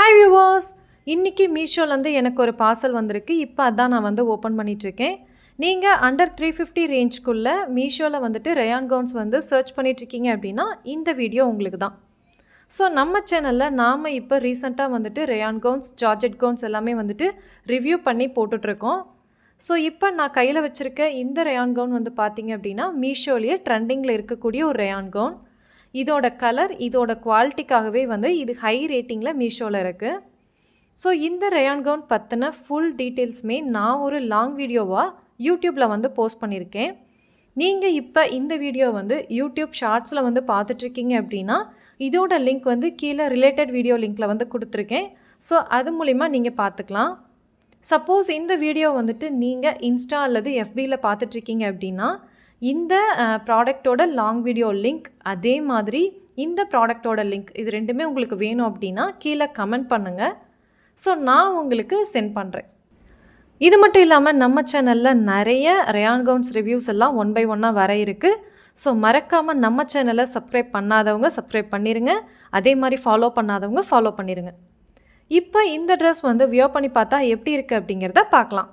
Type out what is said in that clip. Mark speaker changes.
Speaker 1: Hi viewers, இன்னைக்கு மீஷோலேருந்து எனக்கு ஒரு பார்சல் வந்திருக்கு. இப்போ அதான் நான் வந்து ஓப்பன் பண்ணிகிட்ருக்கேன். நீங்கள் அண்டர் 350 ரேஞ்சுக்குள்ளே மீஷோவில் வந்துட்டு ரயான் கவுன்ஸ் வந்து சர்ச் பண்ணிகிட்ருக்கீங்க அப்படின்னா இந்த வீடியோ உங்களுக்கு தான். ஸோ நம்ம சேனலில் நாம் இப்போ ரீசெண்டாக வந்துட்டு ரயான் கவுன்ஸ், ஜார்ஜெட் கவுன்ஸ் எல்லாமே வந்துட்டு ரிவ்யூ பண்ணி போட்டுட்ருக்கோம். ஸோ இப்போ நான் கையில் வச்சுருக்க இந்த ரயான் கவுன் வந்து பார்த்திங்க அப்படின்னா மீஷோலேயே ட்ரெண்டிங்கில் இருக்கக்கூடிய ஒரு ரயான் கவுன். இதோட கலர், இதோட குவாலிட்டிக்காகவே வந்து இது ஹை ரேட்டிங்கில் மீஷோவில் இருக்குது. ஸோ இந்த ரயான் கவுன் பற்றின ஃபுல் டீட்டெயில்ஸுமே நான் ஒரு லாங் வீடியோவாக யூடியூப்பில் வந்து போஸ்ட் பண்ணியிருக்கேன். நீங்கள் இப்போ இந்த வீடியோ வந்து யூடியூப் ஷார்ட்ஸில் வந்து பார்த்துட்ருக்கீங்க அப்படின்னா இதோட லிங்க் வந்து கீழே ரிலேட்டட் வீடியோ லிங்க்கில் வந்து கொடுத்துருக்கேன். ஸோ அது மூலிமா நீங்கள் பார்த்துக்கலாம். சப்போஸ் இந்த வீடியோ வந்துட்டு நீங்கள் இன்ஸ்டா அல்லது எஃபியில் பார்த்துட்ருக்கீங்க அப்படின்னா இந்த ப்ராடக்டோட லாங் வீடியோ லிங்க், அதே மாதிரி இந்த ப்ராடக்டோட லிங்க், இது ரெண்டுமே உங்களுக்கு வேணும் அப்படின்னா கீழே கமெண்ட் பண்ணுங்கள். ஸோ நான் உங்களுக்கு சென்ட் பண்ணுறேன். இது மட்டும் இல்லாமல் நம்ம சேனலில் நிறைய ரயான் கவுன்ஸ் ரிவ்யூஸ் எல்லாம் 1 by 1 வர இருக்குது. ஸோ மறக்காமல் நம்ம சேனலை சப்ஸ்கிரைப் பண்ணாதவங்க சப்ஸ்கிரைப் பண்ணிடுங்க. அதே மாதிரி ஃபாலோ பண்ணாதவங்க ஃபாலோ பண்ணிடுங்க. இப்போ இந்த ட்ரெஸ் வந்து வியர் பண்ணி பார்த்தா எப்படி இருக்குது அப்படிங்கிறத பார்க்கலாம்.